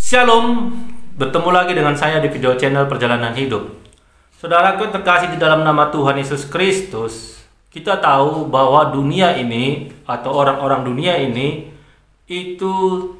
Shalom, bertemu lagi dengan saya di video channel Perjalanan Hidup. Saudaraku terkasih di dalam nama Tuhan Yesus Kristus, kita tahu bahwa dunia ini atau orang-orang dunia ini itu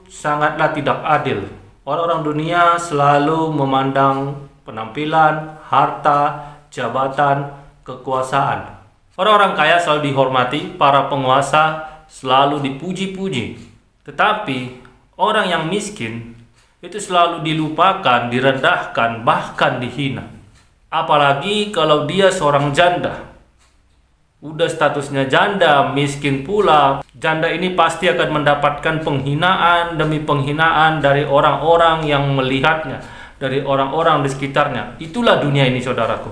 sangatlah tidak adil. Orang-orang dunia selalu memandang penampilan, harta, jabatan, kekuasaan. Orang-orang kaya selalu dihormati, para penguasa selalu dipuji-puji. Tetapi orang yang miskin itu selalu dilupakan, direndahkan, bahkan dihina. Apalagi kalau dia seorang janda. Udah statusnya janda, miskin pula. Janda ini pasti akan mendapatkan penghinaan demi penghinaan dari orang-orang yang melihatnya, dari orang-orang di sekitarnya. Itulah dunia ini, saudaraku.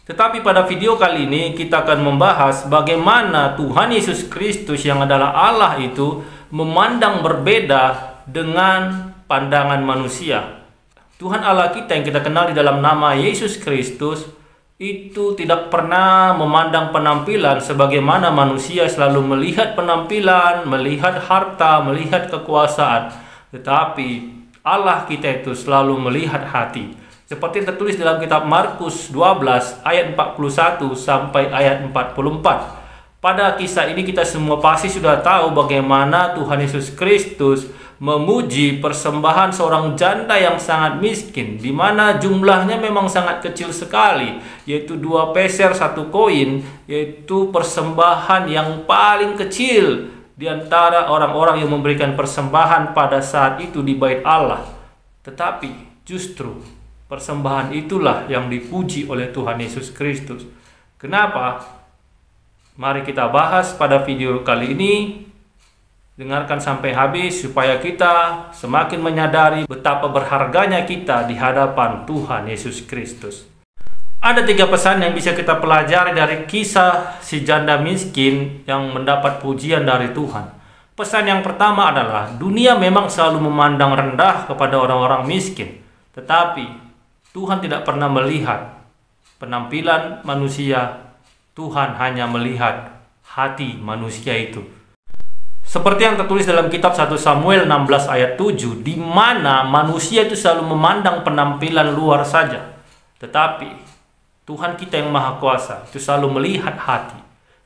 Tetapi pada video kali ini kita akan membahas bagaimana Tuhan Yesus Kristus yang adalah Allah itu memandang berbeda dengan pandangan manusia. Tuhan Allah kita yang kita kenal di dalam nama Yesus Kristus itu tidak pernah memandang penampilan sebagaimana manusia selalu melihat penampilan, melihat harta, melihat kekuasaan. Tetapi Allah kita itu selalu melihat hati. Seperti yang tertulis dalam kitab Markus 12 ayat 41 sampai ayat 44. Pada kisah ini kita semua pasti sudah tahu bagaimana Tuhan Yesus Kristus memuji persembahan seorang janda yang sangat miskin, di mana jumlahnya memang sangat kecil sekali, yaitu 2 peser 1 koin, yaitu persembahan yang paling kecil di antara orang-orang yang memberikan persembahan pada saat itu di bait Allah. Tetapi justru persembahan itulah yang dipuji oleh Tuhan Yesus Kristus. Kenapa? Mari kita bahas pada video kali ini. Dengarkan sampai habis supaya kita semakin menyadari betapa berharganya kita di hadapan Tuhan Yesus Kristus. Ada 3 pesan yang bisa kita pelajari dari kisah si janda miskin yang mendapat pujian dari Tuhan. Pesan yang pertama adalah dunia memang selalu memandang rendah kepada orang-orang miskin. Tetapi Tuhan tidak pernah melihat penampilan manusia. Tuhan hanya melihat hati manusia itu. Seperti yang tertulis dalam kitab 1 Samuel 16 ayat 7, di mana manusia itu selalu memandang penampilan luar saja. Tetapi Tuhan kita yang Maha Kuasa itu selalu melihat hati,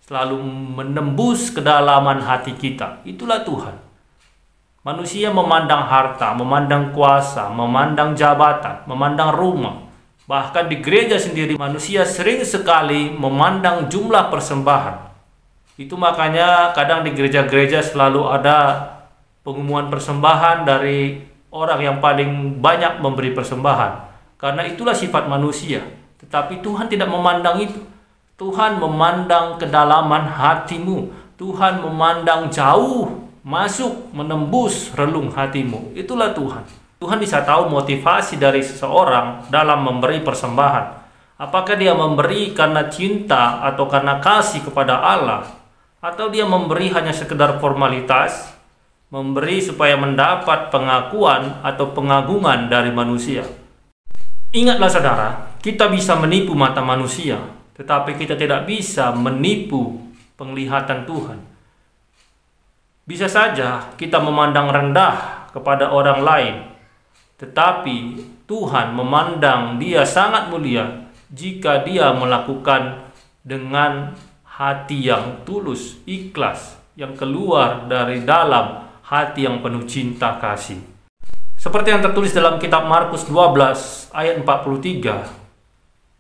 selalu menembus kedalaman hati kita. Itulah Tuhan. Manusia memandang harta, memandang kuasa, memandang jabatan, memandang rumah. Bahkan di gereja sendiri manusia sering sekali memandang jumlah persembahan. Itu makanya kadang di gereja-gereja selalu ada pengumuman persembahan dari orang yang paling banyak memberi persembahan. Karena itulah sifat manusia. Tetapi Tuhan tidak memandang itu. Tuhan memandang kedalaman hatimu. Tuhan memandang jauh, masuk, menembus relung hatimu. Itulah Tuhan. Tuhan bisa tahu motivasi dari seseorang dalam memberi persembahan. Apakah dia memberi karena cinta atau karena kasih kepada Allah? Atau dia memberi hanya sekedar formalitas, memberi supaya mendapat pengakuan atau pengagungan dari manusia. Ingatlah saudara, kita bisa menipu mata manusia, tetapi kita tidak bisa menipu penglihatan Tuhan. Bisa saja kita memandang rendah kepada orang lain, tetapi Tuhan memandang dia sangat mulia jika dia melakukan dengan hati yang tulus, ikhlas, yang keluar dari dalam hati yang penuh cinta kasih. Seperti yang tertulis dalam kitab Markus 12 ayat 43,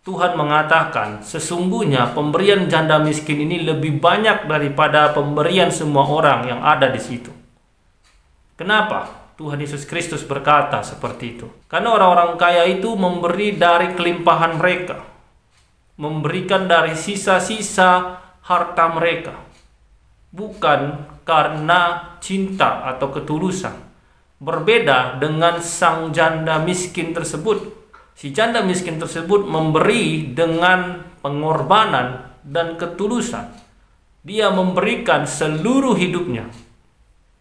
Tuhan mengatakan, sesungguhnya pemberian janda miskin ini lebih banyak daripada pemberian semua orang yang ada di situ. Kenapa Tuhan Yesus Kristus berkata seperti itu? Karena orang-orang kaya itu memberi dari kelimpahan mereka, memberikan dari sisa-sisa harta mereka, bukan karena cinta atau ketulusan. Berbeda dengan sang janda miskin tersebut. Si janda miskin tersebut memberi dengan pengorbanan dan ketulusan. Dia memberikan seluruh hidupnya.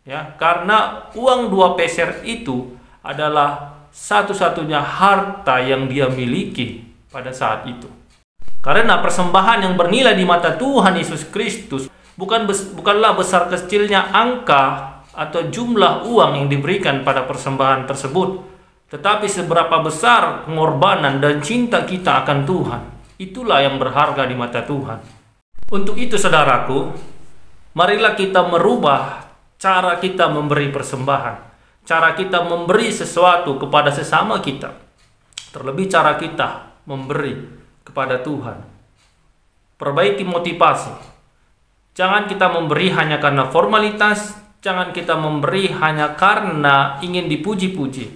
Ya, karena uang 2 peser itu adalah satu-satunya harta yang dia miliki pada saat itu. Karena persembahan yang bernilai di mata Tuhan Yesus Kristus bukanlah besar kecilnya angka atau jumlah uang yang diberikan pada persembahan tersebut, tetapi seberapa besar pengorbanan dan cinta kita akan Tuhan. Itulah yang berharga di mata Tuhan. Untuk itu saudaraku, marilah kita merubah cara kita memberi persembahan, cara kita memberi sesuatu kepada sesama kita, terlebih cara kita memberi kepada Tuhan. Perbaiki motivasi. Jangan kita memberi hanya karena formalitas, jangan kita memberi hanya karena ingin dipuji-puji.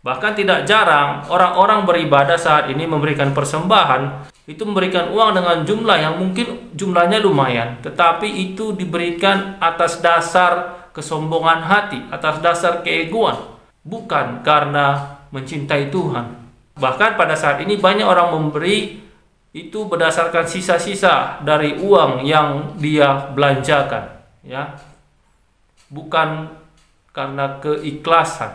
Bahkan tidak jarang orang-orang beribadah saat ini memberikan persembahan, itu memberikan uang dengan jumlah yang mungkin jumlahnya lumayan, tetapi itu diberikan atas dasar kesombongan hati, atas dasar keegoan, bukan karena mencintai Tuhan. Bahkan pada saat ini banyak orang memberi itu berdasarkan sisa-sisa dari uang yang dia belanjakan, ya. Bukan karena keikhlasan,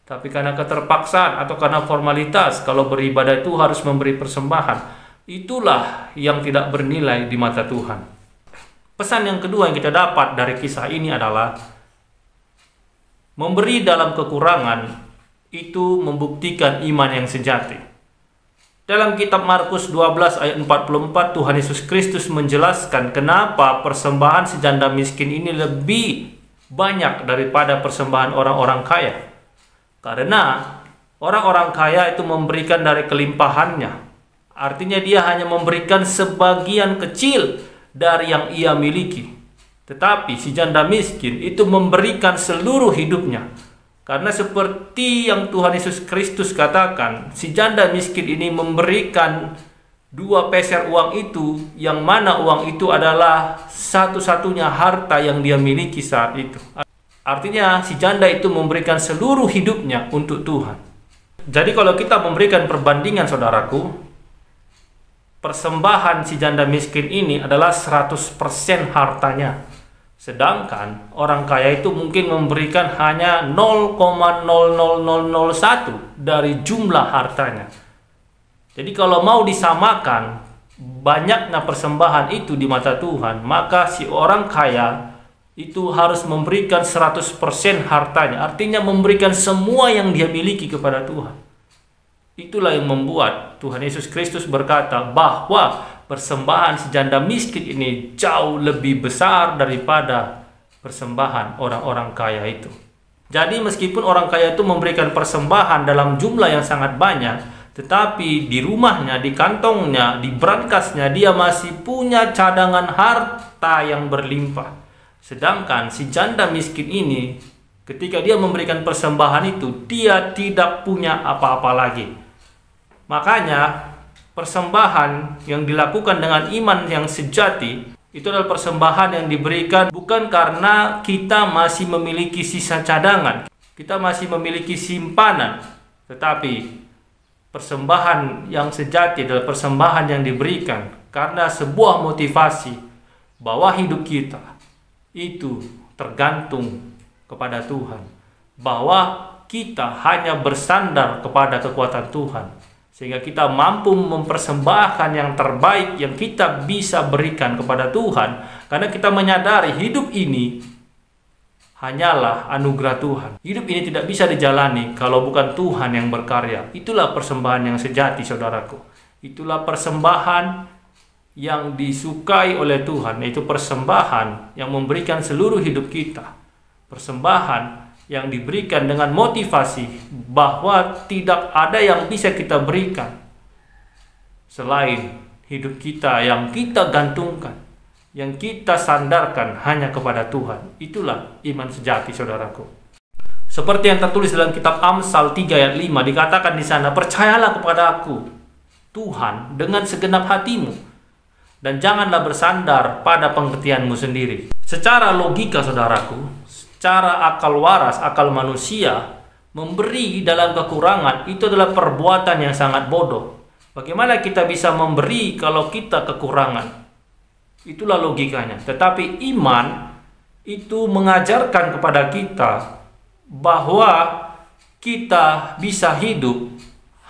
tapi karena keterpaksaan atau karena formalitas. Kalau beribadah itu harus memberi persembahan. Itulah yang tidak bernilai di mata Tuhan. Pesan yang kedua yang kita dapat dari kisah ini adalah memberi dalam kekurangan itu membuktikan iman yang sejati. Dalam kitab Markus 12 ayat 44, Tuhan Yesus Kristus menjelaskan kenapa persembahan si janda miskin ini lebih banyak daripada persembahan orang-orang kaya. Karena orang-orang kaya itu memberikan dari kelimpahannya. Artinya dia hanya memberikan sebagian kecil dari yang ia miliki. Tetapi si janda miskin itu memberikan seluruh hidupnya. Karena seperti yang Tuhan Yesus Kristus katakan, si janda miskin ini memberikan 2 peser uang itu, yang mana uang itu adalah satu-satunya harta yang dia miliki saat itu. Artinya si janda itu memberikan seluruh hidupnya untuk Tuhan. Jadi kalau kita memberikan perbandingan saudaraku, persembahan si janda miskin ini adalah 100% hartanya. Sedangkan orang kaya itu mungkin memberikan hanya 0,00001 dari jumlah hartanya. Jadi kalau mau disamakan banyaknya persembahan itu di mata Tuhan, maka si orang kaya itu harus memberikan 100% hartanya. Artinya memberikan semua yang dia miliki kepada Tuhan. Itulah yang membuat Tuhan Yesus Kristus berkata bahwa persembahan si janda miskin ini jauh lebih besar daripada persembahan orang-orang kaya itu. Jadi meskipun orang kaya itu memberikan persembahan dalam jumlah yang sangat banyak, tetapi di rumahnya, di kantongnya, di brankasnya dia masih punya cadangan harta yang berlimpah. Sedangkan si janda miskin ini ketika dia memberikan persembahan itu, dia tidak punya apa-apa lagi. Makanya persembahan yang dilakukan dengan iman yang sejati itu adalah persembahan yang diberikan bukan karena kita masih memiliki sisa cadangan, kita masih memiliki simpanan, tetapi persembahan yang sejati adalah persembahan yang diberikan karena sebuah motivasi bahwa hidup kita itu tergantung kepada Tuhan, bahwa kita hanya bersandar kepada kekuatan Tuhan, sehingga kita mampu mempersembahkan yang terbaik yang kita bisa berikan kepada Tuhan. Karena kita menyadari hidup ini hanyalah anugerah Tuhan. Hidup ini tidak bisa dijalani kalau bukan Tuhan yang berkarya. Itulah persembahan yang sejati saudaraku. Itulah persembahan yang disukai oleh Tuhan, yaitu persembahan yang memberikan seluruh hidup kita. Persembahan yang diberikan dengan motivasi bahwa tidak ada yang bisa kita berikan selain hidup kita yang kita gantungkan, yang kita sandarkan hanya kepada Tuhan. Itulah iman sejati saudaraku. Seperti yang tertulis dalam kitab Amsal 3 ayat 5, dikatakan di sana, "Percayalah kepada Aku, Tuhan, dengan segenap hatimu, dan janganlah bersandar pada pengertianmu sendiri." Secara logika saudaraku, secara akal waras, akal manusia, memberi dalam kekurangan itu adalah perbuatan yang sangat bodoh. Bagaimana kita bisa memberi kalau kita kekurangan? Itulah logikanya. Tetapi iman itu mengajarkan kepada kita bahwa kita bisa hidup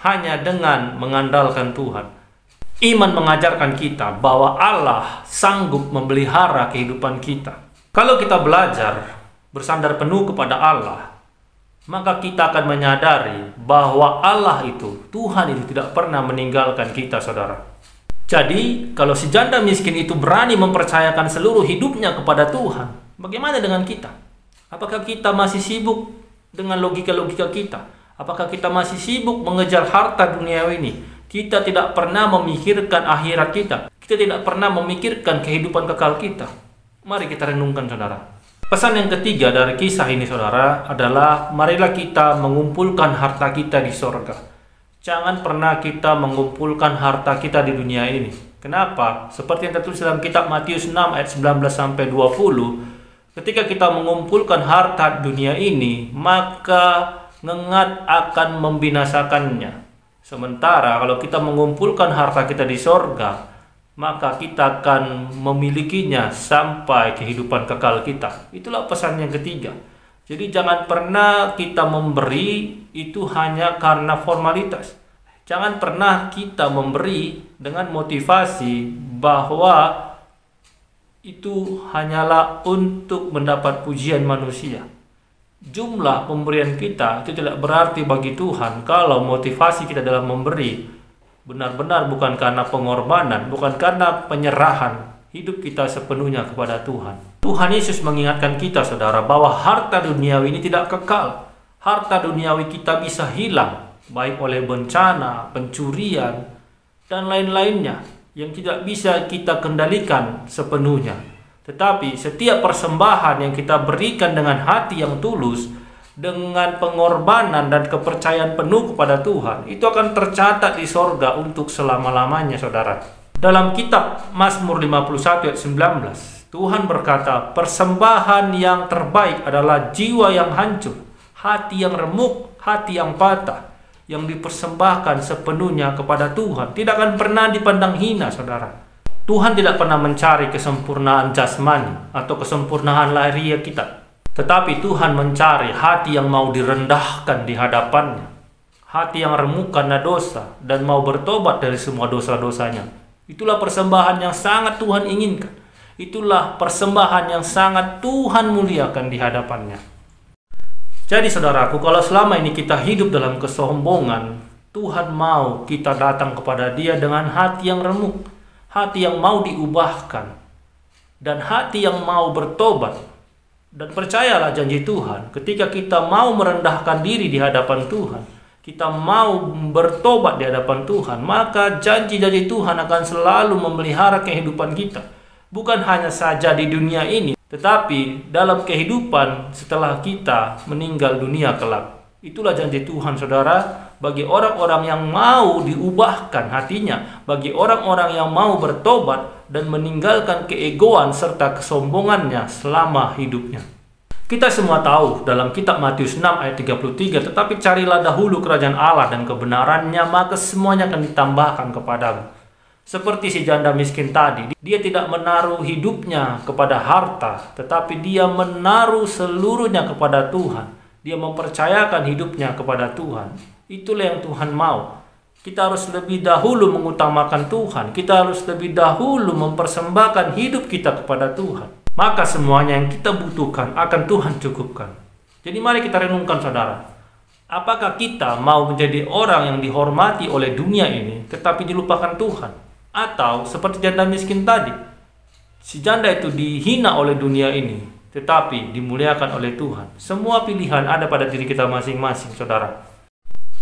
hanya dengan mengandalkan Tuhan. Iman mengajarkan kita bahwa Allah sanggup memelihara kehidupan kita. Kalau kita belajar bersandar penuh kepada Allah, maka kita akan menyadari bahwa Allah itu, Tuhan itu tidak pernah meninggalkan kita, saudara. Jadi, kalau si janda miskin itu berani mempercayakan seluruh hidupnya kepada Tuhan, bagaimana dengan kita? Apakah kita masih sibuk dengan logika-logika kita? Apakah kita masih sibuk mengejar harta duniawi ini? Kita tidak pernah memikirkan akhirat kita. Kita tidak pernah memikirkan kehidupan kekal kita. Mari kita renungkan, saudara. Pesan yang ketiga dari kisah ini, saudara, adalah marilah kita mengumpulkan harta kita di sorga. Jangan pernah kita mengumpulkan harta kita di dunia ini. Kenapa? Seperti yang tertulis dalam kitab Matius 6 ayat 19-20, ketika kita mengumpulkan harta dunia ini, maka ngengat akan membinasakannya. Sementara kalau kita mengumpulkan harta kita di sorga, maka kita akan memilikinya sampai kehidupan kekal kita. Itulah pesan yang ketiga. Jadi jangan pernah kita memberi itu hanya karena formalitas. Jangan pernah kita memberi dengan motivasi bahwa itu hanyalah untuk mendapat pujian manusia. Jumlah pemberian kita itu tidak berarti bagi Tuhan kalau motivasi kita dalam memberi benar-benar bukan karena pengorbanan, bukan karena penyerahan hidup kita sepenuhnya kepada Tuhan. Tuhan Yesus mengingatkan kita, saudara, bahwa harta duniawi ini tidak kekal. Harta duniawi kita bisa hilang, baik oleh bencana, pencurian, dan lain-lainnya yang tidak bisa kita kendalikan sepenuhnya. Tetapi setiap persembahan yang kita berikan dengan hati yang tulus, dengan pengorbanan dan kepercayaan penuh kepada Tuhan, itu akan tercatat di sorga untuk selama-lamanya, saudara. Dalam kitab Mazmur 51 ayat 19, Tuhan berkata, persembahan yang terbaik adalah jiwa yang hancur, hati yang remuk, hati yang patah, yang dipersembahkan sepenuhnya kepada Tuhan. Tidak akan pernah dipandang hina, saudara. Tuhan tidak pernah mencari kesempurnaan jasmani atau kesempurnaan lahiriah kita. Tetapi Tuhan mencari hati yang mau direndahkan di hadapannya. Hati yang remuk karena dosa dan mau bertobat dari semua dosa-dosanya. Itulah persembahan yang sangat Tuhan inginkan. Itulah persembahan yang sangat Tuhan muliakan di hadapannya. Jadi saudaraku, kalau selama ini kita hidup dalam kesombongan, Tuhan mau kita datang kepada Dia dengan hati yang remuk, hati yang mau diubahkan, dan hati yang mau bertobat. Dan percayalah janji Tuhan, ketika kita mau merendahkan diri di hadapan Tuhan, kita mau bertobat di hadapan Tuhan, maka janji-janji Tuhan akan selalu memelihara kehidupan kita. Bukan hanya saja di dunia ini, tetapi dalam kehidupan setelah kita meninggal dunia kelak. Itulah janji Tuhan, saudara, bagi orang-orang yang mau diubahkan hatinya, bagi orang-orang yang mau bertobat dan meninggalkan keegoan serta kesombongannya selama hidupnya. Kita semua tahu dalam kitab Matius 6 ayat 33, tetapi carilah dahulu kerajaan Allah dan kebenarannya, maka semuanya akan ditambahkan kepadamu. Seperti si janda miskin tadi, dia tidak menaruh hidupnya kepada harta, tetapi dia menaruh seluruhnya kepada Tuhan. Dia mempercayakan hidupnya kepada Tuhan. Itulah yang Tuhan mau. Kita harus lebih dahulu mengutamakan Tuhan. Kita harus lebih dahulu mempersembahkan hidup kita kepada Tuhan. Maka semuanya yang kita butuhkan akan Tuhan cukupkan. Jadi mari kita renungkan, saudara. Apakah kita mau menjadi orang yang dihormati oleh dunia ini tetapi dilupakan Tuhan? Atau seperti janda miskin tadi, si janda itu dihina oleh dunia ini tetapi dimuliakan oleh Tuhan. Semua pilihan ada pada diri kita masing-masing, saudara.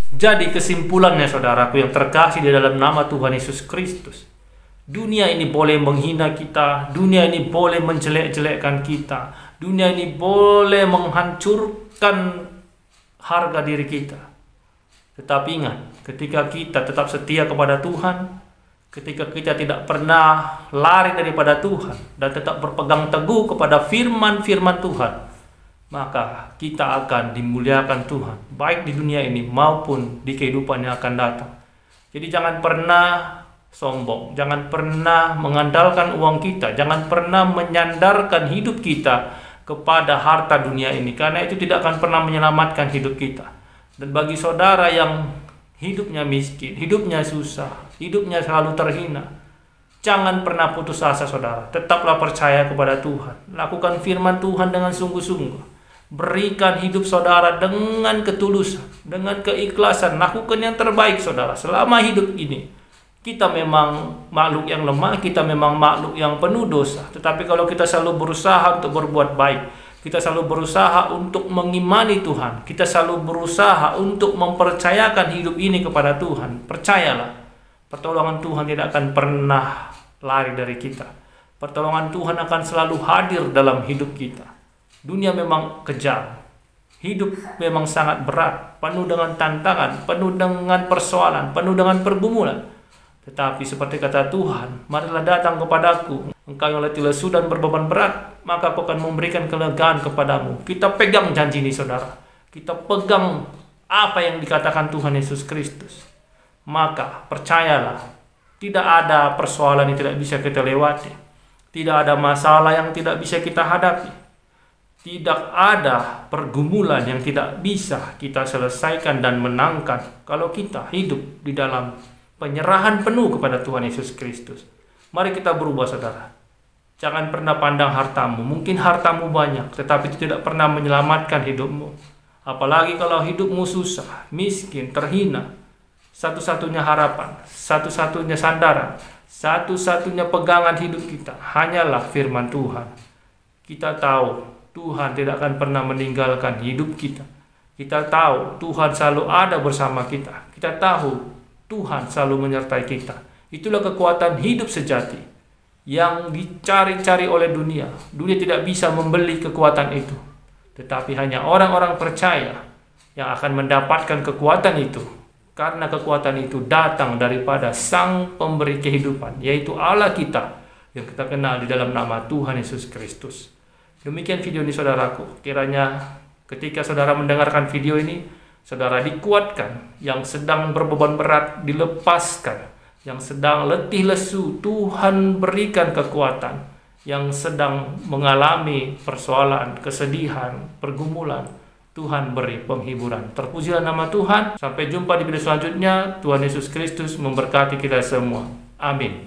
Jadi kesimpulannya, saudaraku yang terkasih di dalam nama Tuhan Yesus Kristus, dunia ini boleh menghina kita, dunia ini boleh menjelek-jelekkan kita, dunia ini boleh menghancurkan harga diri kita. Tetapi ingat, ketika kita tetap setia kepada Tuhan, ketika kita tidak pernah lari daripada Tuhan dan tetap berpegang teguh kepada firman-firman Tuhan, maka kita akan dimuliakan Tuhan, baik di dunia ini maupun di kehidupan yang akan datang. Jadi jangan pernah sombong, jangan pernah mengandalkan uang kita, jangan pernah menyandarkan hidup kita kepada harta dunia ini, karena itu tidak akan pernah menyelamatkan hidup kita. Dan bagi saudara yang hidupnya miskin, hidupnya susah, hidupnya selalu terhina, jangan pernah putus asa, saudara. Tetaplah percaya kepada Tuhan. Lakukan firman Tuhan dengan sungguh-sungguh. Berikan hidup saudara dengan ketulusan, dengan keikhlasan. Lakukan yang terbaik saudara selama hidup ini. Kita memang makhluk yang lemah, kita memang makhluk yang penuh dosa. Tetapi kalau kita selalu berusaha untuk berbuat baik, kita selalu berusaha untuk mengimani Tuhan, kita selalu berusaha untuk mempercayakan hidup ini kepada Tuhan, percayalah, pertolongan Tuhan tidak akan pernah lari dari kita. Pertolongan Tuhan akan selalu hadir dalam hidup kita. Dunia memang kejam, hidup memang sangat berat, penuh dengan tantangan, penuh dengan persoalan, penuh dengan pergumulan. Tetapi seperti kata Tuhan, marilah datang kepadaku, engkau yang letih lesu dan berbeban berat, maka aku akan memberikan kelegaan kepadamu. Kita pegang janji ini saudara, kita pegang apa yang dikatakan Tuhan Yesus Kristus. Maka percayalah, tidak ada persoalan yang tidak bisa kita lewati, tidak ada masalah yang tidak bisa kita hadapi, tidak ada pergumulan yang tidak bisa kita selesaikan dan menangkan kalau kita hidup di dalam penyerahan penuh kepada Tuhan Yesus Kristus. Mari kita berubah saudara. Jangan pernah pandang hartamu. Mungkin hartamu banyak, tetapi itu tidak pernah menyelamatkan hidupmu. Apalagi kalau hidupmu susah, miskin, terhina. Satu-satunya harapan, satu-satunya sandaran, satu-satunya pegangan hidup kita hanyalah firman Tuhan. Kita tahu Tuhan tidak akan pernah meninggalkan hidup kita. Kita tahu Tuhan selalu ada bersama kita. Kita tahu Tuhan selalu menyertai kita. Itulah kekuatan hidup sejati yang dicari-cari oleh dunia. Dunia tidak bisa membeli kekuatan itu. Tetapi hanya orang-orang percaya yang akan mendapatkan kekuatan itu. Karena kekuatan itu datang daripada Sang Pemberi kehidupan, yaitu Allah kita yang kita kenal di dalam nama Tuhan Yesus Kristus. Demikian video ini saudaraku. Kiranya ketika saudara mendengarkan video ini, saudara dikuatkan. Yang sedang berbeban berat dilepaskan. Yang sedang letih lesu, Tuhan berikan kekuatan. Yang sedang mengalami persoalan, kesedihan, pergumulan, Tuhan beri penghiburan. Terpujilah nama Tuhan. Sampai jumpa di video selanjutnya. Tuhan Yesus Kristus memberkati kita semua. Amin.